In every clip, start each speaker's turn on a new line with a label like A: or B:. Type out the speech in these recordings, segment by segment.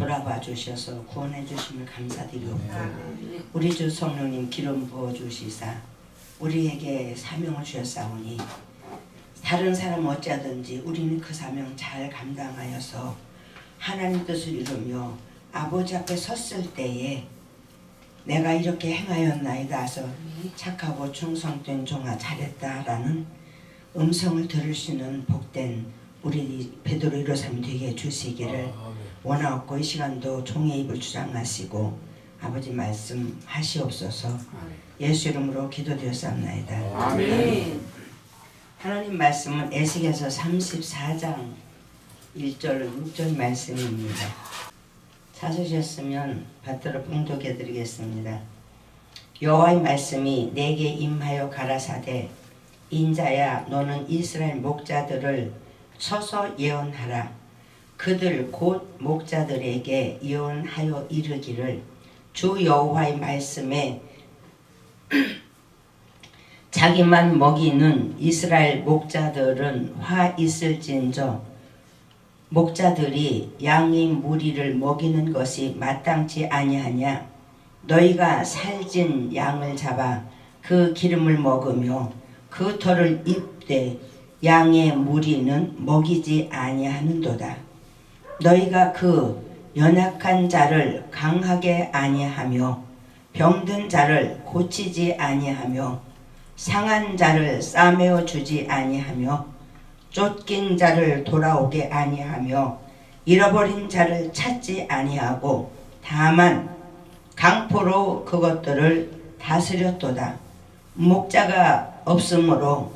A: 돌아봐 주셔서 구원해 주심을 감사드리옵고 우리 주 성령님 기름 부어 주시사 우리에게 사명을 주셨사오니 다른 사람 어찌하든지 우리는 그 사명 잘 감당하여서 하나님 뜻을 이루며 아버지 앞에 섰을 때에 내가 이렇게 행하였나이다 하서 착하고 충성된 종아 잘했다라는 음성을 들을 수 있는 복된 우리 베드로 1호삼이 되게 해주시기를 원하옵고 이 시간도 종의 입을 주장하시고 아버지 말씀 하시옵소서. 예수 이름으로 기도드렸사옵나이다. 아멘. 하나님 말씀은 에스겔서 34장 1절 6절 말씀입니다. 찾으셨으면 받들어 봉독해 드리겠습니다. 여호와의 말씀이 내게 임하여 가라사대 인자야 너는 이스라엘 목자들을 서서 예언하라. 그들 곧 목자들에게 예언하여 이르기를 주 여호와의 말씀에 자기만 먹이는 이스라엘 목자들은 화 있을진저 목자들이 양의 무리를 먹이는 것이 마땅치 아니하냐. 너희가 살찐 양을 잡아 그 기름을 먹으며 그 털을 입되 양의 무리는 먹이지 아니하는도다. 너희가 그 연약한 자를 강하게 아니하며 병든 자를 고치지 아니하며 상한 자를 싸매어 주지 아니하며 쫓긴 자를 돌아오게 아니하며 잃어버린 자를 찾지 아니하고 다만 강포로 그것들을 다스렸도다. 목자가 없으므로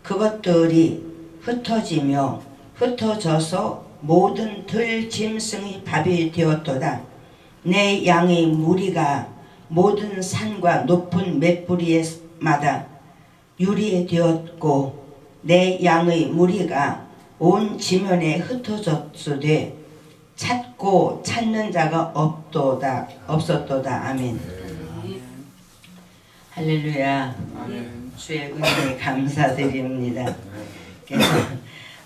A: 그것들이 흩어지며 흩어져서 모든 들 짐승의 밥이 되었도다. 내 양의 무리가 모든 산과 높은 맷뿌리마다 유리에 되었고 내 양의 무리가 온 지면에 흩어졌으되 찾고 찾는 자가 없었도다. 아멘. 할렐루야. 주의 은혜에 감사드립니다. 그래서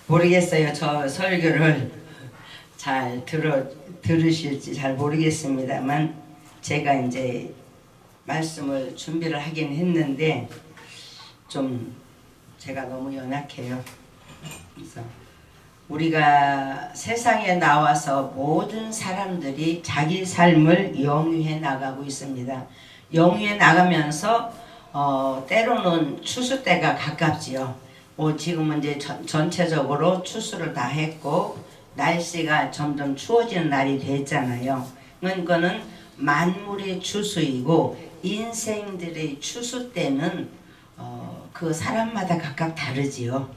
A: 모르겠어요. 저 설교를 잘 들으실지 잘 모르겠습니다만 제가 이제 말씀을 준비를 하긴 했는데 좀 제가 너무 연약해요. 그래서 우리가 세상에 나와서 모든 사람들이 자기 삶을 영위해 나가고 있습니다. 영위해 나가면서 때로는 추수 때가 가깝지요. 지금은 이제 전체적으로 추수를 다 했고 날씨가 점점 추워지는 날이 됐잖아요. 그거는 만물의 추수이고 인생들의 추수 때는 그 사람마다 각각 다르지요.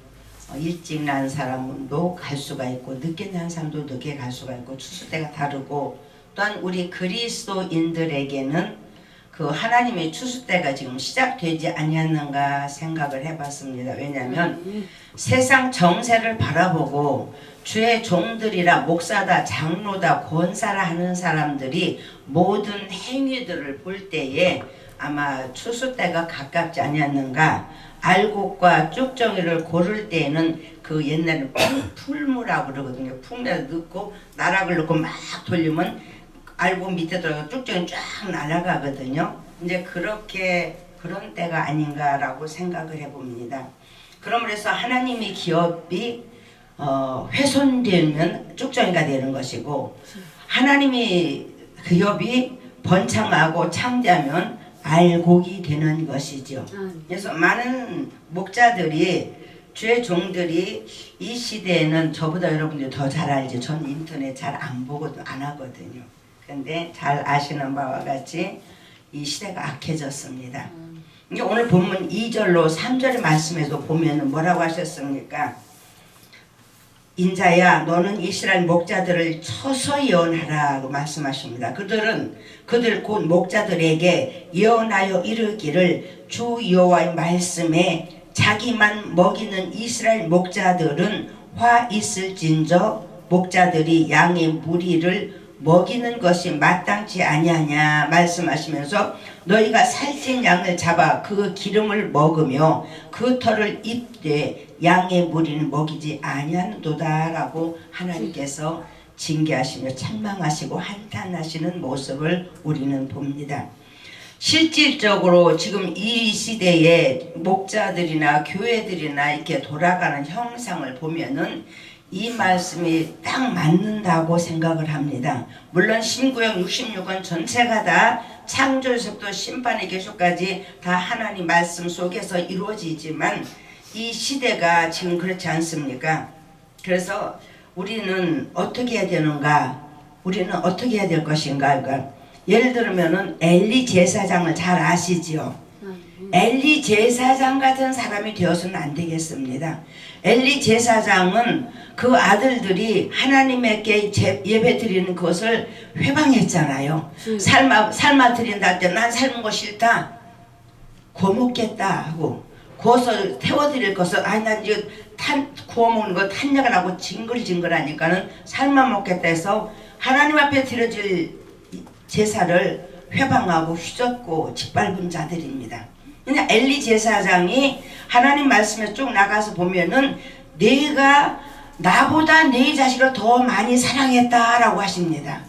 A: 일찍 난 사람도 갈 수가 있고 늦게 난 사람도 늦게 갈 수가 있고 추수 때가 다르고 또한 우리 그리스도인들에게는 그 하나님의 추수 때가 지금 시작되지 아니었는가 생각을 해봤습니다. 왜냐하면 세상 정세를 바라보고 주의 종들이라 목사다 장로다 권사라 하는 사람들이 모든 행위들을 볼 때에 아마 추수 때가 가깝지 아니었는가. 알곡과 쭉정이를 고를 때에는 그 옛날에는 풀무라고 그러거든요. 풀무에 넣고 나락을 넣고 막 돌리면 알곡 밑에 들어가 쭉정이 쫙 날아가거든요. 이제 그런 때가 아닌가라고 생각을 해봅니다. 그러므로 해서 하나님의 기업이 훼손되면 쭉정이가 되는 것이고 하나님의 기업이 번창하고 창대하면 알곡이 되는 것이죠. 그래서 많은 목자들이 주의 종들이 이 시대에는 저보다 여러분들이 더 잘 알죠. 전 인터넷 잘 안 보거든 안 하거든요. 근데 잘 아시는 바와 같이 이 시대가 악해졌습니다. 이게 오늘 본문 2절로 3절의 말씀에도 보면 뭐라고 하셨습니까? 인자야 너는 이스라엘 목자들을 쳐서 예언하라고 말씀하십니다. 그들 곧 목자들에게 예언하여 이르기를 주 여호와의 말씀에 자기만 먹이는 이스라엘 목자들은 화 있을진저 목자들이 양의 무리를 먹이는 것이 마땅치 아니하냐 말씀하시면서 너희가 살찐 양을 잡아 그 기름을 먹으며 그 털을 입되 양의 무리는 먹이지 아니하는도다 라고 하나님께서 징계하시며 책망하시고 한탄하시는 모습을 우리는 봅니다. 실질적으로 지금 이 시대에 목자들이나 교회들이나 이렇게 돌아가는 형상을 보면은 이 말씀이 딱 맞는다고 생각을 합니다. 물론 신구약 66권 전체가 다 창조에서부터 심판의 계속까지 다 하나님 말씀 속에서 이루어지지만 이 시대가 지금 그렇지 않습니까? 그래서 우리는 어떻게 해야 되는가? 우리는 어떻게 해야 될 것인가? 그러니까 예를 들면은 엘리 제사장을 잘 아시지요? 엘리 제사장 같은 사람이 되어서는 안 되겠습니다. 엘리 제사장은 그 아들들이 하나님에게 예배 드리는 것을 회방했잖아요. 삶아 드린다 할 때 난 삶은 거 싫다. 구워 먹겠다 하고 구워서 태워드릴 것을 아니 난 이제 구워 먹는 거 탄력을 하고 징글징글하니까는 삶아 먹겠다 해서 하나님 앞에 드려질 제사를 회방하고 휘젓고 짓밟은 자들입니다. 그냥 엘리 제사장이 하나님 말씀에 쭉 나가서 보면은 내가 나보다 네 자식을 더 많이 사랑했다라고 하십니다.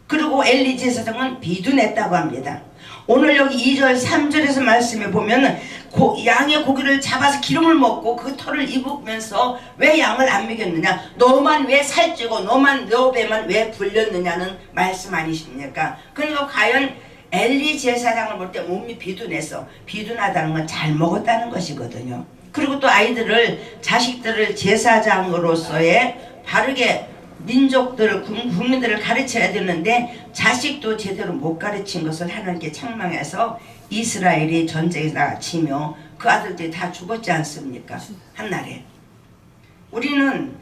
A: 그리고 엘리 제사장은 비둔했다고 합니다. 오늘 여기 2절 3절에서 말씀에 보면 양의 고기를 잡아서 기름을 먹고 그 털을 입으면서 왜 양을 안 먹였느냐, 너만 왜 살찌고 너만 너 배만 왜 불렸느냐는 말씀 아니십니까? 그러니까 과연 엘리 제사장을 볼 때 몸이 비둔해서, 비둔하다는 건 잘 먹었다는 것이거든요. 그리고 또 아이들을, 자식들을 제사장으로서의 바르게 민족들을, 국민들을 가르쳐야 되는데 자식도 제대로 못 가르친 것을 하나님께 책망해서 이스라엘이 전쟁에 나가치며 그 아들들이 다 죽었지 않습니까? 한날에. 우리는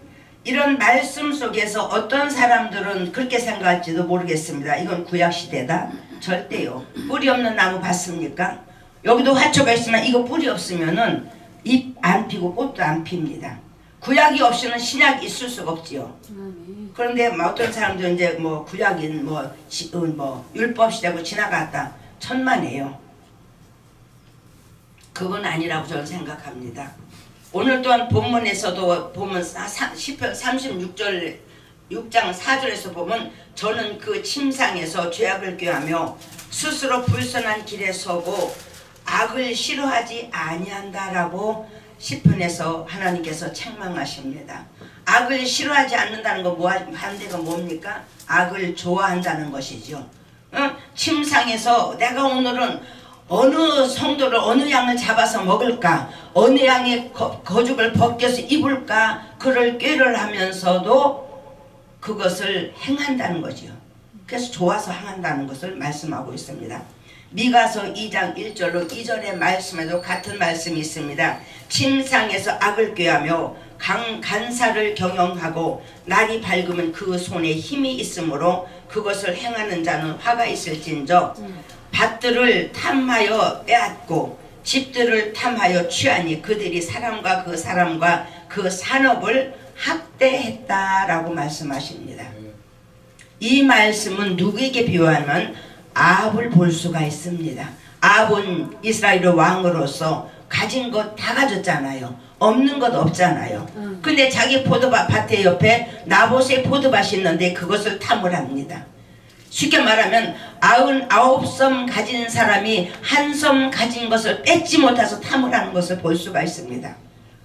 A: 이런 말씀 속에서 어떤 사람들은 그렇게 생각할지도 모르겠습니다. 이건 구약시대다. 절대요. 뿌리 없는 나무 봤습니까? 여기도 화초가 있지만 이거 뿌리 없으면은 잎 안 피고 꽃도 안 핍니다. 구약이 없이는 신약이 있을 수가 없지요. 그런데 어떤 사람들은 이제 뭐 구약인 뭐 율법 시대고 지나갔다. 천만에요. 그건 아니라고 저는 생각합니다. 오늘 또한 본문에서도 보면 시편 36절 6장 4절에서 보면 저는 그 침상에서 죄악을 꾀하며 스스로 불선한 길에 서고 악을 싫어하지 아니한다라고 시편에서 하나님께서 책망하십니다. 악을 싫어하지 않는다는 거 반대가 뭡니까? 악을 좋아한다는 것이죠. 침상에서 내가 오늘은 어느 성도를 어느 양을 잡아서 먹을까, 어느 양의 거죽을 벗겨서 입을까, 그를 꾀를 하면서도 그것을 행한다는 거죠. 그래서 좋아서 행한다는 것을 말씀하고 있습니다. 미가서 2장 1절로 2절의 말씀에도 같은 말씀이 있습니다. 침상에서 악을 꾀하며 간사를 경영하고 날이 밝으면 그 손에 힘이 있으므로 그것을 행하는 자는 화가 있을진저 밭들을 탐하여 빼앗고 집들을 탐하여 취하니 그들이 사람과 그 산업을 학대했다라고 말씀하십니다. 이 말씀은 누구에게 비유하면 아합을 볼 수가 있습니다. 아합은 이스라엘의 왕으로서 가진 것 다 가졌잖아요. 없는 것 없잖아요. 근데 자기 밭의 옆에 나봇의 포도밭이 있는데 그것을 탐을 합니다. 쉽게 말하면 99섬 가진 사람이 한 섬 가진 것을 뺏지 못해서 탐을 하는 것을 볼 수가 있습니다.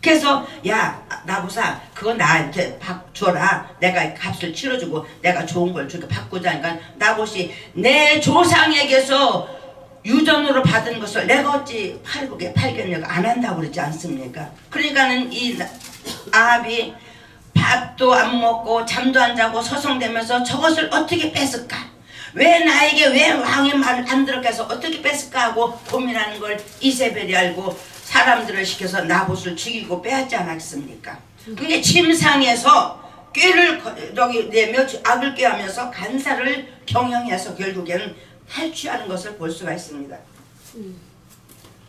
A: 그래서 야 나보사 그거 나한테 줘라. 내가 값을 치러주고 내가 좋은 걸 줄게 바꾸자. 하니까 나봇이 내 조상에게서 유전으로 받은 것을 내가 어찌 팔겠냐고 안 한다고 그러지 않습니까? 그러니까는 이 아합이 밥도 안 먹고 잠도 안 자고 서성대면서 저것을 어떻게 뺏을까? 왜 나에게 왜 왕의 말을 안 들었게 해서 어떻게 뺏을까 하고 고민하는 걸 이세벨이 알고 사람들을 시켜서 나봇을 죽이고 빼앗지 않았습니까? 그게 침상에서 꾀를 내며 악을 꾀하면서 간사를 경영해서 결국에는 탈취하는 것을 볼 수가 있습니다.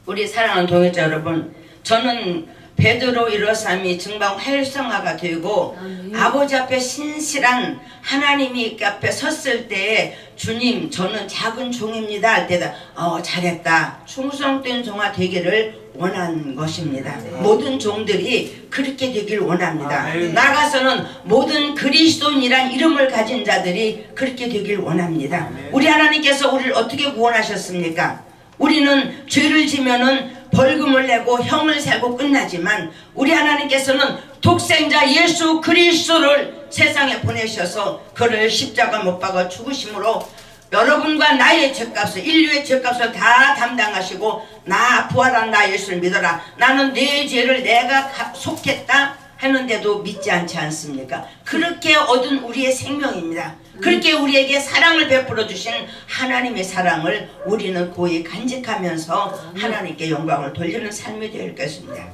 A: 우리 사랑하는 동역자 여러분, 저는 베드로 일어삼이 증방 활성화가 되고 아버지 앞에 신실한 하나님이 앞에 섰을 때에 주님 저는 작은 종입니다 할 때다 잘했다 충성된 종아 되기를 원한 것입니다. 모든 종들이 그렇게 되길 원합니다. 나아가서는 모든 그리스도인이란 이름을 가진 자들이 그렇게 되길 원합니다. 우리 하나님께서 우리를 어떻게 구원하셨습니까? 우리는 죄를 지면은 벌금을 내고 형을 세고 끝나지만 우리 하나님께서는 독생자 예수 그리스도를 세상에 보내셔서 그를 십자가 못 박아 죽으심으로 여러분과 나의 죄값을 인류의 죄값을 다 담당하시고 나 부활한 나 예수를 믿어라 나는 네 죄를 내가 속했다 했는데도 믿지 않지 않습니까? 그렇게 얻은 우리의 생명입니다. 그렇게 우리에게 사랑을 베풀어 주신 하나님의 사랑을 우리는 고이 간직하면서 하나님께 영광을 돌리는 삶이 될 것입니다.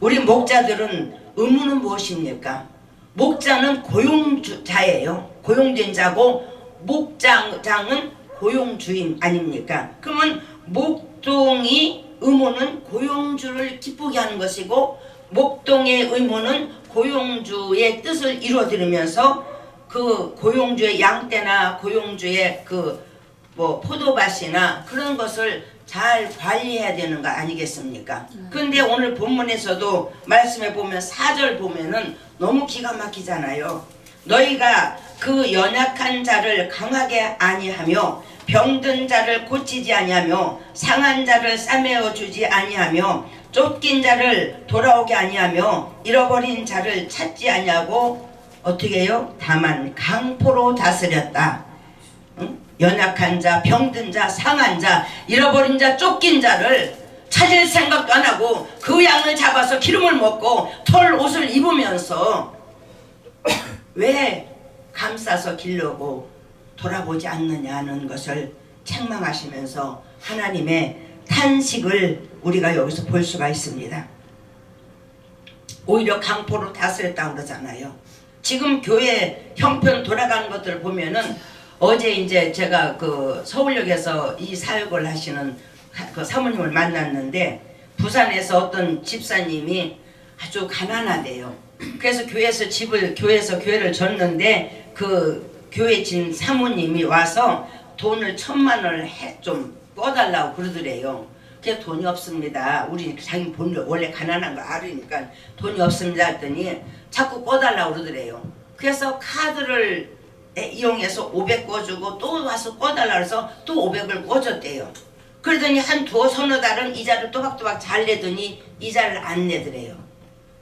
A: 우리 목자들은 의무는 무엇입니까? 목자는 고용자예요. 고용된 자고 목장은 고용주인 아닙니까? 그러면 목동이 의무는 고용주를 기쁘게 하는 것이고 목동의 의무는 고용주의 뜻을 이루어드리면서 그 고용주의 양떼나 고용주의 포도밭이나 그런 것을 잘 관리해야 되는 거 아니겠습니까? 근데 오늘 본문에서도 말씀해 보면 4절 보면은 너무 기가 막히잖아요. 너희가 그 연약한 자를 강하게 아니하며 병든 자를 고치지 아니하며 상한 자를 싸매어 주지 아니하며 쫓긴 자를 돌아오게 아니하며 잃어버린 자를 찾지 아니하고 어떻게 해요? 다만 강포로 다스렸다. 응? 연약한 자, 병든 자, 상한 자, 잃어버린 자, 쫓긴 자를 찾을 생각도 안 하고 그 양을 잡아서 기름을 먹고 털 옷을 입으면서 왜 감싸서 기르고 돌아보지 않느냐는 것을 책망하시면서 하나님의 탄식을 우리가 여기서 볼 수가 있습니다. 오히려 강포로 다스렸다고 그러잖아요. 지금 교회 형편 돌아가는 것들을 보면은 어제 이제 제가 그 서울역에서 이 사역을 하시는 그 사모님을 만났는데 부산에서 어떤 집사님이 아주 가난하대요. 그래서 교회에서 교회를 졌는데 그 교회 진 사모님이 와서 돈을 1,000만 원을 좀 꿔달라고 그러더래요. 그게 돈이 없습니다. 우리 자기 원래 가난한 거 알으니까 돈이 없습니다 했더니 자꾸 꿔달라고 그러더래요. 그래서 카드를 이용해서 500 꿔주고 또 와서 꿔달라고 해서 또 500을 꿔줬대요. 그러더니 한 서너 달은 이자를 또박또박 잘 내더니 이자를 안 내더래요.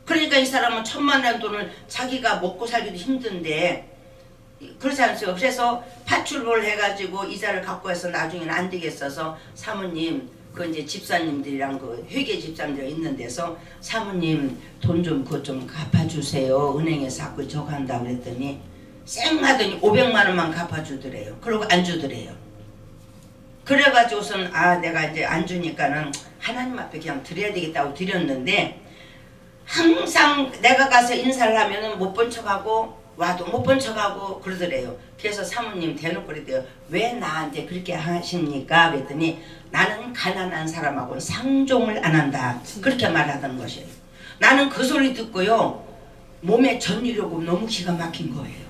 A: 그러니까 이 사람은 1,000만 원 돈을 자기가 먹고 살기도 힘든데 그렇지 않습니까? 그래서 파출을 해가지고 이자를 갖고 해서 나중에는 안 되겠어서 사모님 그 이제 집사님들이랑 그 회계 집사님들 있는 데서 사모님 돈 좀 그것 좀 갚아주세요. 은행에서 자꾸 저거 한다고 그랬더니 쌩하더니 500만 원만 갚아주더래요. 그러고 안 주더래요. 그래가지고선 내가 이제 안 주니까는 하나님 앞에 그냥 드려야 되겠다고 드렸는데 항상 내가 가서 인사를 하면은 못 본 척하고 와도 못 본 척하고 그러더래요. 그래서 사모님 대놓고 그랬대요. 왜 나한테 그렇게 하십니까? 그랬더니 나는 가난한 사람하고는 상종을 안 한다. 그렇게 말하던 것이에요. 나는 그 소리 듣고요. 몸에 전이려고 너무 기가 막힌 거예요.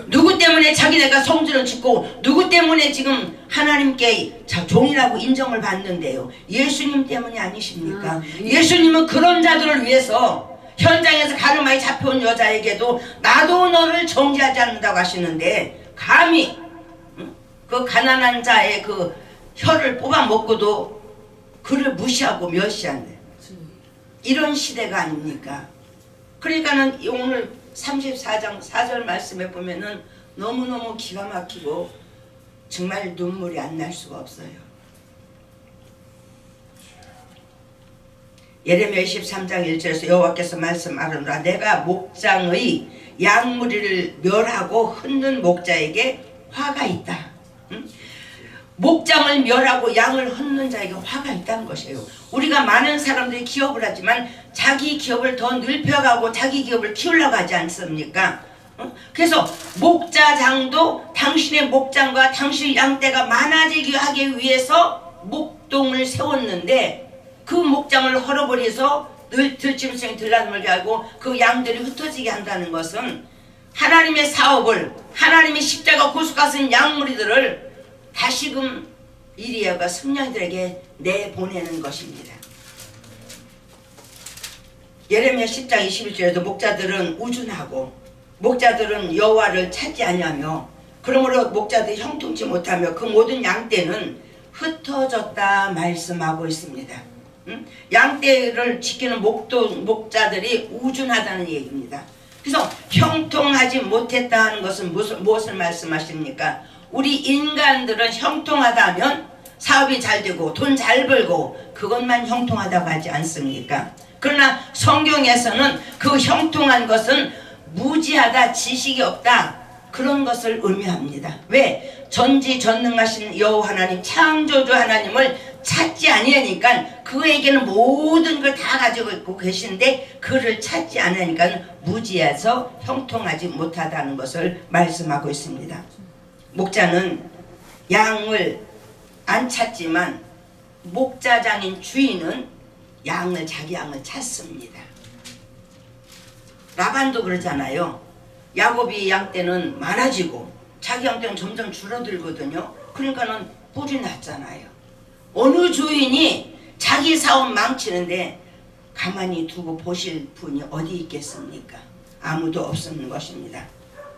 A: 누구 때문에 자기네가 성전을 짓고 누구 때문에 지금 하나님께 종이라고 인정을 받는데요. 예수님 때문이 아니십니까? 예수님은 그런 자들을 위해서 현장에서 가르마에 잡혀온 여자에게도 나도 너를 정죄하지 않는다고 하시는데 감히 그 가난한 자의 그 혀를 뽑아먹고도 그를 무시하고 멸시한대. 이런 시대가 아닙니까? 그러니까는 오늘 34장 4절 말씀에 보면은 너무너무 기가 막히고 정말 눈물이 안 날 수가 없어요. 예레미야 23장 1절에서 여호와께서 말씀하노라 내가 목장의 양무리를 멸하고 흩는 목자에게 화가 있다. 응? 목장을 멸하고 양을 흩는 자에게 화가 있다는 것이에요. 우리가 많은 사람들이 기업을 하지만 자기 기업을 더 넓혀가고 자기 기업을 키우려고 하지 않습니까? 그래서 목자장도 당신의 목장과 당신의 양떼가 많아지게 하기 위해서 목동을 세웠는데 그 목장을 헐어버려서 늘 들짐승이 들나들게 하고 그 양들이 흩어지게 한다는 것은 하나님의 사업을, 하나님의 십자가 고속하신 양무리들을 다시금 이리야가 승냥이들에게 내보내는 것입니다. 예레미야 10장 21절에도 목자들은 우준하고 목자들은 여호와를 찾지 아니하며 그러므로 목자들이 형통치 못하며 그 모든 양떼는 흩어졌다 말씀하고 있습니다. 양떼를 지키는 목자들이 우준하다는 얘기입니다. 그래서 형통하지 못했다 하는 것은 무엇을 말씀하십니까? 우리 인간들은 형통하다면 사업이 잘 되고 돈 잘 벌고 그것만 형통하다고 하지 않습니까? 그러나 성경에서는 그 형통한 것은 무지하다, 지식이 없다, 그런 것을 의미합니다. 왜? 전지전능하신 여호와 하나님, 창조주 하나님을 찾지 아니하니까 그에게는 모든 걸 다 가지고 있고 계신데 그를 찾지 않으니까 무지해서 형통하지 못하다는 것을 말씀하고 있습니다. 목자는 양을 안 찾지만 목자장인 주인은 자기 양을 찾습니다. 라반도 그러잖아요. 야곱이 양 떼는 많아지고 자기 양 떼는 점점 줄어들거든요. 그러니까는 뿔이 났잖아요. 어느 주인이 자기 사업 망치는데 가만히 두고 보실 분이 어디 있겠습니까? 아무도 없는 것입니다.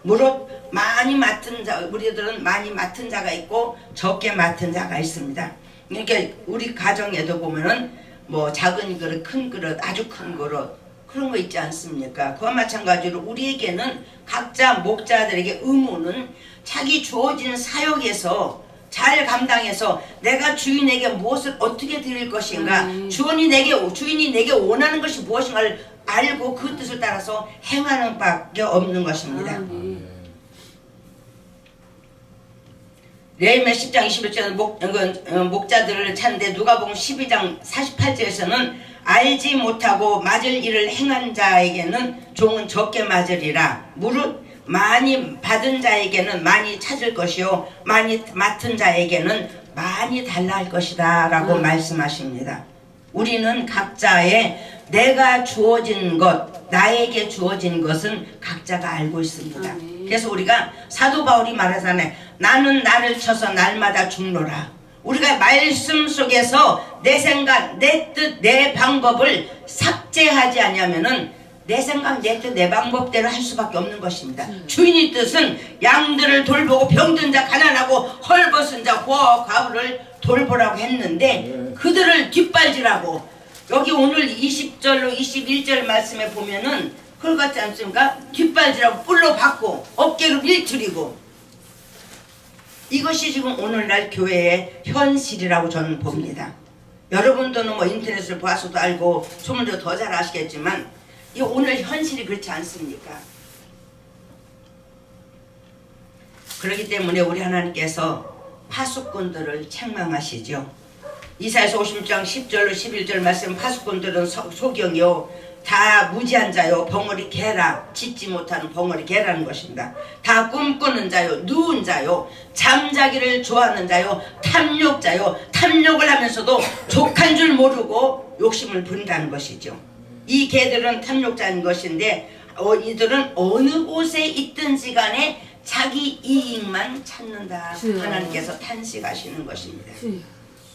A: 무릇 많이 맡은 자, 우리들은 많이 맡은 자가 있고 적게 맡은 자가 있습니다. 그러니까 우리 가정에도 보면은 뭐 작은 그릇, 큰 그릇, 아주 큰 그릇 그런 거 있지 않습니까? 그와 마찬가지로 우리에게는 각자 목자들에게 의무는 자기 주어진 사역에서 잘 감당해서 내가 주인에게 무엇을 어떻게 드릴 것인가, 주인이 내게 원하는 것이 무엇인가를 알고 그 뜻을 따라서 행하는 밖에 없는 것입니다. 레위기야 10장 21절은 목자들을 찾는데 누가복음 12장 48절에서는 알지 못하고 맞을 일을 행한 자에게는 종은 적게 맞으리라. 무릇 많이 받은 자에게는 많이 찾을 것이요 많이 맡은 자에게는 많이 달라 할 것이다 라고 말씀하십니다. 우리는 각자의 내가 주어진 것, 나에게 주어진 것은 각자가 알고 있습니다. 그래서 우리가 사도 바울이 말하잖아요. 나는 나를 쳐서 날마다 죽노라. 우리가 말씀 속에서 내 생각, 내 뜻, 내 방법을 삭제하지 않으면은 내 생각, 내 뜻, 내 방법대로 할 수밖에 없는 것입니다. 주인의 뜻은 양들을 돌보고 병든 자, 가난하고 헐벗은 자, 고아와 과부를 돌보라고 했는데 그들을 뒷발질하고 여기 오늘 20절로 21절 말씀에 보면은 그걸 같지 않습니까? 뒷발질하고 뿔로 받고 어깨로 밀트리고 이것이 지금 오늘날 교회의 현실이라고 저는 봅니다. 여러분들은 뭐 인터넷을 봐서도 알고 소문도 더 잘 아시겠지만 이 오늘 현실이 그렇지 않습니까? 그렇기 때문에 우리 하나님께서 파수꾼들을 책망하시죠. 이사야서 50장 10절로 11절 말씀, 파수꾼들은 소경이요 다 무지한 자요 벙어리 개라, 짓지 못하는 벙어리 개라는 것입니다. 다 꿈꾸는 자요 누운 자요 잠자기를 좋아하는 자요 탐욕자요, 탐욕을 하면서도 족한 줄 모르고 욕심을 부린다는 것이죠. 이 개들은 탐욕자인 것인데 이들은 어느 곳에 있든지 간에 자기 이익만 찾는다. 하나님께서 탄식하시는 것입니다.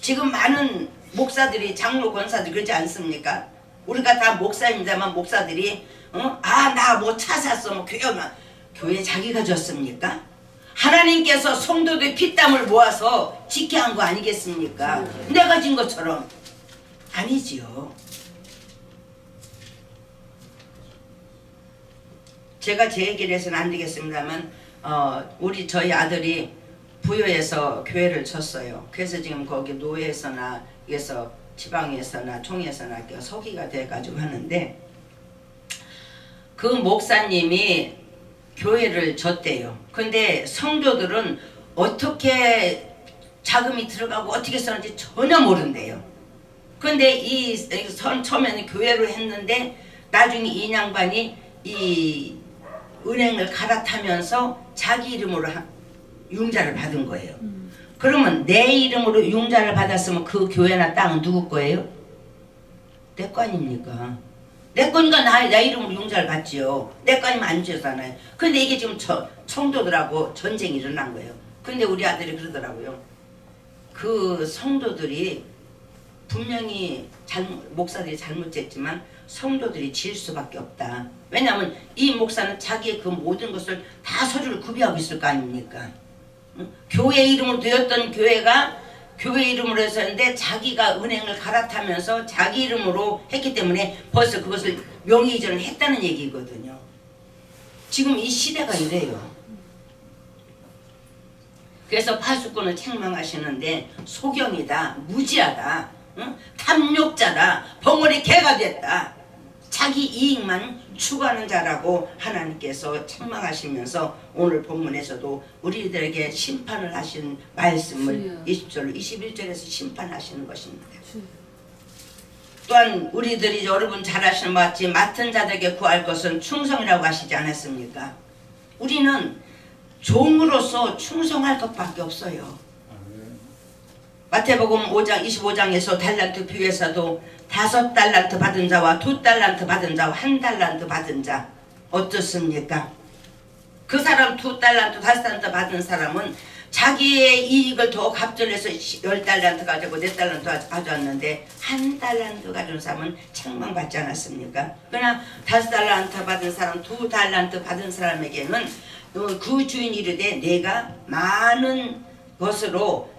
A: 지금 많은 목사들이, 장로 권사들 그렇지 않습니까? 우리가 다 목사입니다만 목사들이 나 뭐 차 샀어, 뭐 교회 자기가 줬습니까? 하나님께서 성도들의 피땀을 모아서 지게 한 거 아니겠습니까? 내가 진 것처럼 아니지요. 제가 제 얘기를 해서는 안 되겠습니다만 저희 아들이 부여에서 교회를 쳤어요. 그래서 지금 거기 노회에서나 여기서 지방에서나 총회에서나 서기가 돼가지고 하는데 그 목사님이 교회를 줬대요. 근데 성도들은 어떻게 자금이 들어가고 어떻게 쓰는지 전혀 모른대요. 근데 처음에는 교회로 했는데 나중에 이 양반이 이 은행을 갈아타면서 자기 이름으로 융자를 받은 거예요. 그러면 내 이름으로 융자를 받았으면 그 교회나 땅은 누구 거예요? 내 거 아닙니까? 내 거니까 나 이름으로 융자를 받지요. 내 거 아니면 안 주잖아요. 근데 이게 지금 성도들하고 전쟁이 일어난 거예요. 근데 우리 아들이 그러더라고요. 그 성도들이 분명히 목사들이 잘못했지만 성도들이 질 수밖에 없다. 왜냐하면 이 목사는 자기의 그 모든 것을 다 서류를 구비하고 있을 거 아닙니까? 교회 이름으로 되었던 교회가 교회 이름으로 해서 했는데 자기가 은행을 갈아타면서 자기 이름으로 했기 때문에 벌써 그것을 명의 이전을 했다는 얘기거든요. 지금 이 시대가 이래요. 그래서 파수꾼을 책망하시는데 소경이다, 무지하다, 응? 탐욕자다, 벙어리 개가 됐다, 자기 이익만 추구하는 자라고 하나님께서 책망하시면서 오늘 본문에서도 우리들에게 심판을 하신 말씀을 20절로 21절에서 심판하시는 것입니다. 또한 우리들이 여러분 잘 아시는 것 같이 맡은 자들에게 구할 것은 충성이라고 하시지 않았습니까? 우리는 종으로서 충성할 것밖에 없어요. 마태복음 5장 25장에서 달란트 비유에서도 5달란트 받은 자와 2달란트 받은 자와 1달란트 받은 자 어떻습니까? 그 사람 2달란트 5달란트 받은 사람은 자기의 이익을 더 갑절해서 10달란트 가지고 4달란트 가져왔는데 1달란트 가진 사람은 책망받지 않았습니까? 그러나 5달란트 받은 사람 2달란트 받은 사람에게는 그 주인이 이르되 내가 많은 것으로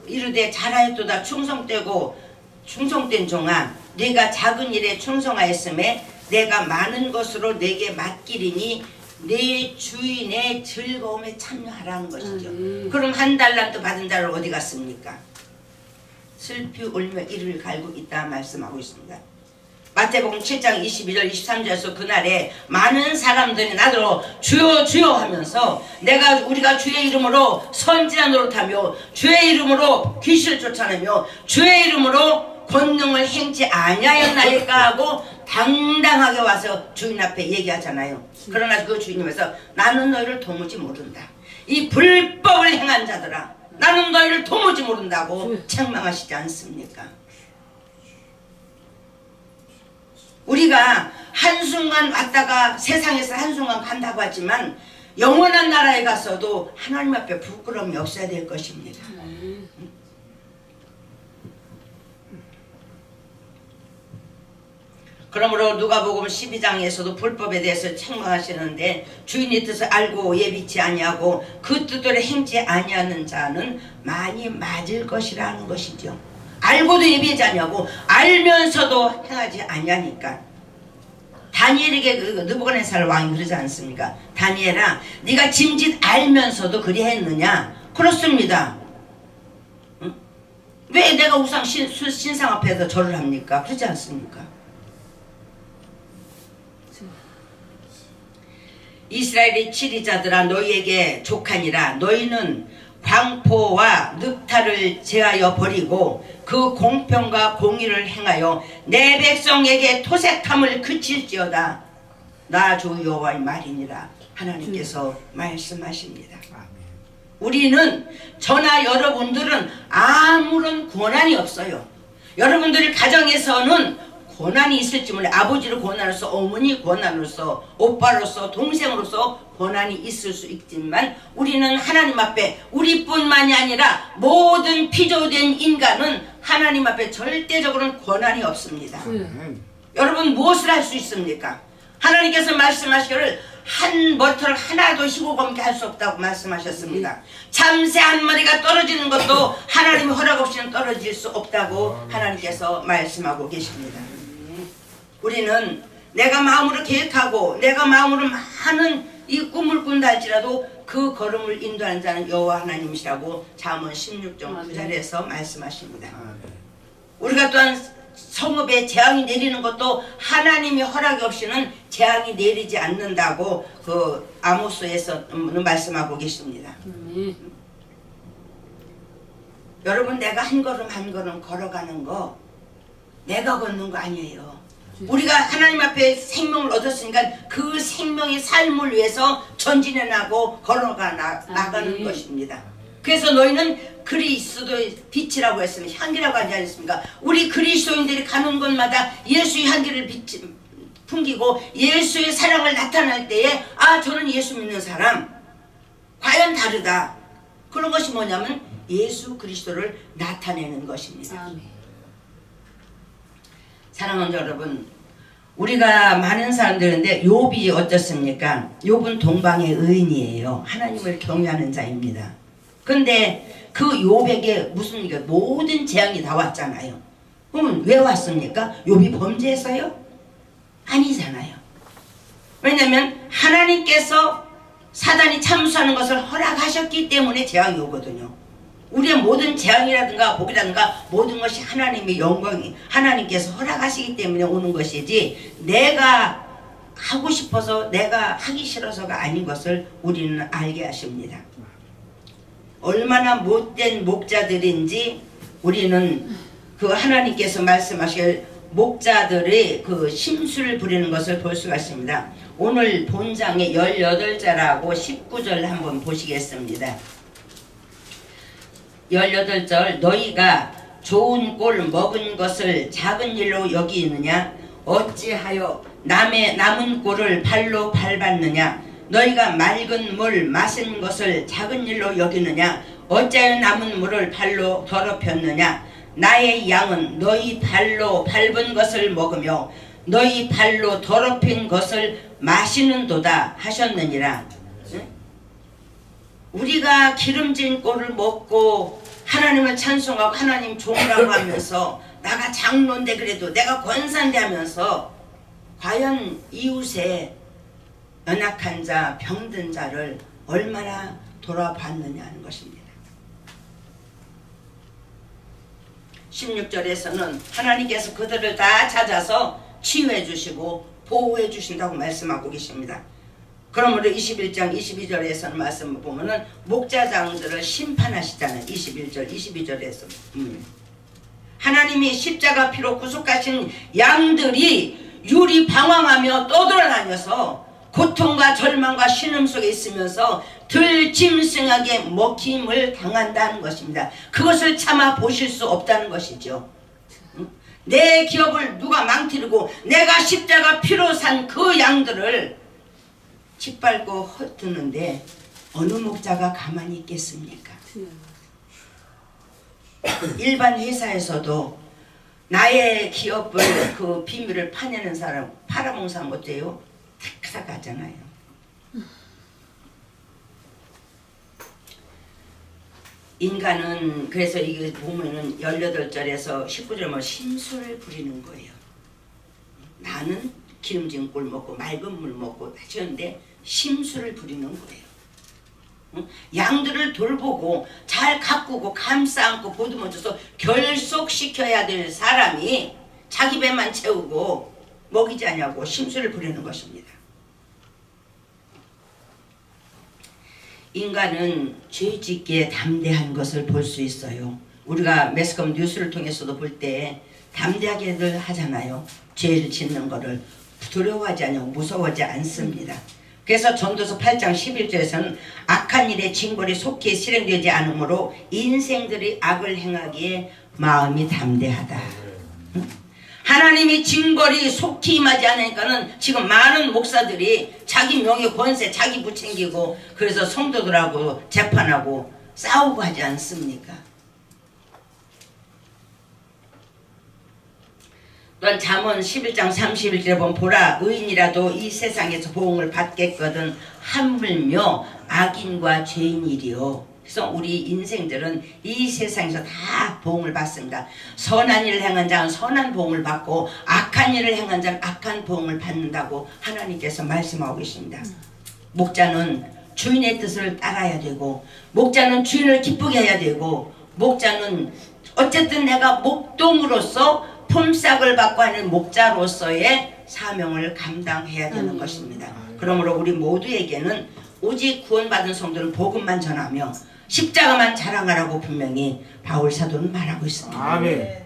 A: 이르되 잘하였도다 충성된 종아 네가 작은 일에 충성하였음에 내가 많은 것으로 내게 맡기리니 내 주인의 즐거움에 참여하라는 것이죠. 그럼 1달란트 받은 자를 어디 갔습니까? 슬피 울며 이를 갈고 있다 말씀하고 있습니다. 마태복음 7장 22절 23절에서 그날에 많은 사람들이 나더러 주여 주여 하면서 우리가 주의 이름으로 선지자 노릇하며 주의 이름으로 귀신을 쫓아내며 주의 이름으로 권능을 행치 아니하였나이까 하고 당당하게 와서 주인 앞에 얘기하잖아요. 그러나 그 주인님께서 나는 너희를 도무지 모른다. 이 불법을 행한 자들아 나는 너희를 도무지 모른다고 책망하시지 않습니까? 우리가 한순간 왔다가 세상에서 한순간 간다고 하지만 영원한 나라에 가서도 하나님 앞에 부끄러움이 없어야 될 것입니다. 그러므로 누가복음 12장에서도 불법에 대해서 책망하시는데 주인의 뜻을 알고 예비치 아니하고 그 뜻대로 행치 아니하는 자는 많이 맞을 것이라는 것이죠. 알고도 예비하지 아니하고 알면서도 행하지 아니하니까. 다니엘에게 느부갓네살 왕이 그러지 않습니까? 다니엘아 네가 짐짓 알면서도 그리 했느냐? 그렇습니다. 응? 왜 내가 우상 신상 앞에서 절을 합니까? 그러지 않습니까? 이스라엘의 치리자들아 너희에게 족하니라. 너희는 광포와 늑탈을 제하여 버리고 그 공평과 공의를 행하여 내 백성에게 토색함을 그칠지어다. 나 주 여호와의 말이니라. 하나님께서 말씀하십니다. 우리는 저나 여러분들은 아무런 권한이 없어요. 여러분들의 가정에서는 권한이 있을지 몰라요. 아버지를 권한으로서, 어머니 권한으로서, 오빠로서, 동생으로서 권한이 있을 수 있지만 우리는 하나님 앞에 우리뿐만이 아니라 모든 피조된 인간은 하나님 앞에 절대적으로는 권한이 없습니다. 여러분 무엇을 할 수 있습니까? 하나님께서 말씀하시기를 한 머리털 하나도 희고 검게 할 수 없다고 말씀하셨습니다. 참새 한 마리가 떨어지는 것도 하나님의 허락 없이는 떨어질 수 없다고 하나님께서 말씀하고 계십니다. 우리는 내가 마음으로 계획하고 내가 마음으로 많은 이 꿈을 꾼다 할지라도 그 걸음을 인도하는 자는 여호와 하나님이시라고 잠언 16장 9절에서 말씀하십니다. 우리가 또한 성읍에 재앙이 내리는 것도 하나님의 허락이 없이는 재앙이 내리지 않는다고 그 아모스에서는 말씀하고 계십니다. 여러분 내가 한 걸음 한 걸음 걸어가는 거 내가 걷는 거 아니에요. 우리가 하나님 앞에 생명을 얻었으니까 그 생명의 삶을 위해서 전진해 나고 걸어가 나가는 것입니다. 그래서 너희는 그리스도의 빛이라고 했으면 향기라고 하지 않습니까? 우리 그리스도인들이 가는 곳마다 예수의 향기를 풍기고 예수의 사랑을 나타낼 때에 아 저는 예수 믿는 사람 과연 다르다. 그런 것이 뭐냐면 예수 그리스도를 나타내는 것입니다.
B: 아멘.
A: 사랑하는 여러분, 우리가 많은 사람들인데 욥이 어떻습니까? 욥은 동방의 의인이에요. 하나님을 경외하는 자입니다. 근데 그 욥에게 무슨 모든 재앙이 다 왔잖아요. 그러면 왜 왔습니까? 욥이 범죄했어요? 아니잖아요. 왜냐하면 하나님께서 사단이 참수하는 것을 허락하셨기 때문에 재앙이 오거든요. 우리의 모든 재앙이라든가 복이라든가 모든 것이 하나님의 영광이 하나님께서 허락하시기 때문에 오는 것이지 내가 하고 싶어서 내가 하기 싫어서가 아닌 것을 우리는 알게 하십니다. 얼마나 못된 목자들인지 우리는 그 하나님께서 말씀하실 목자들의 그 심술을 부리는 것을 볼 수가 있습니다. 오늘 본장의 18절하고 19절 한번 보시겠습니다. 18절 너희가 좋은 꼴 먹은 것을 작은 일로 여기느냐 어찌하여 남의 남은 꼴을 발로 밟았느냐 너희가 맑은 물 마신 것을 작은 일로 여기느냐 어찌하여 남은 물을 발로 더럽혔느냐 나의 양은 너희 발로 밟은 것을 먹으며 너희 발로 더럽힌 것을 마시는도다 하셨느니라. 우리가 기름진 꼴을 먹고 하나님을 찬송하고 하나님 종이라고 하면서 나가 장로인데 그래도 내가 권사인데 하면서 과연 이웃의 연약한 자 병든 자를 얼마나 돌아봤느냐 하는 것입니다. 16절에서는 하나님께서 그들을 다 찾아서 치유해 주시고 보호해 주신다고 말씀하고 계십니다. 그러므로 21장 22절에서는 말씀을 보면은 목자장들을 심판하시잖아요. 21절 22절에서 하나님이 십자가 피로 구속하신 양들이 유리 방황하며 떠돌아다녀서 고통과 절망과 신음 속에 있으면서 들짐승에게 먹힘을 당한다는 것입니다. 그것을 참아 보실 수 없다는 것이죠. 내 기업을 누가 망치르고 내가 십자가 피로 산 그 양들을 짓밟고 흩드는데 어느 목자가 가만히 있겠습니까? 일반 회사에서도 나의 기업을 그 비밀을 파내는 사람 팔아먹는 사람 어때요? 탁탁하잖아요. 인간은 그래서 이게 보면은 18절에서 19절에 심술을 부리는 거예요. 나는 기름진 꿀 먹고 맑은 물 먹고 하셨는데 심술을 부리는 거예요. 양들을 돌보고 잘 가꾸고 감싸 안고 보듬어줘서 결속시켜야 될 사람이 자기 배만 채우고 먹이지 않냐고 심술을 부리는 것입니다. 인간은 죄짓기에 담대한 것을 볼 수 있어요. 우리가 매스컴 뉴스를 통해서도 볼 때 담대하게들 하잖아요. 죄를 짓는 거를 두려워하지 않고 무서워하지 않습니다. 그래서 전도서 8장 11절에서는 악한 일의 징벌이 속히 실행되지 않으므로 인생들이 악을 행하기에 마음이 담대하다. 하나님이 징벌이 속히 임하지 않으니까는 지금 많은 목사들이 자기 명예 권세 자기 부챙기고 그래서 성도들하고 재판하고 싸우고 하지 않습니까? 또한 잠언 11장 31절에 보면 보라 의인이라도 이 세상에서 보응을 받겠거든 하물며 악인과 죄인이리요. 그래서 우리 인생들은 이 세상에서 다 보응을 받습니다. 선한 일을 행한 자는 선한 보응을 받고 악한 일을 행한 자는 악한 보응을 받는다고 하나님께서 말씀하고 계십니다. 목자는 주인의 뜻을 따라야 되고 목자는 주인을 기쁘게 해야 되고 목자는 어쨌든 내가 목동으로서 품삯을 받고 하는 목자로서의 사명을 감당해야 되는 것입니다. 그러므로 우리 모두에게는 오직 구원받은 성도는 복음만 전하며 십자가만 자랑하라고 분명히 바울 사도는 말하고 있습니다.
C: 아멘.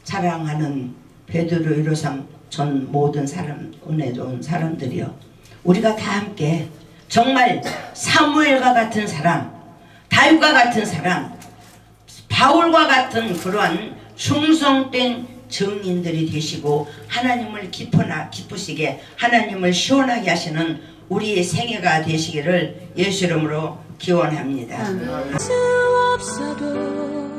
A: 사랑하는 베드로 153 전 모든 사람 은혜도 온 사람들이요, 우리가 다 함께 정말 사무엘과 같은 사람, 다윗과 같은 사람, 바울과 같은 그러한 충성된 증인들이 되시고 하나님을 기쁘시게 하나님을 시원하게 하시는 우리의 생애가 되시기를 예수 이름으로 기원합니다.
B: 수 없어도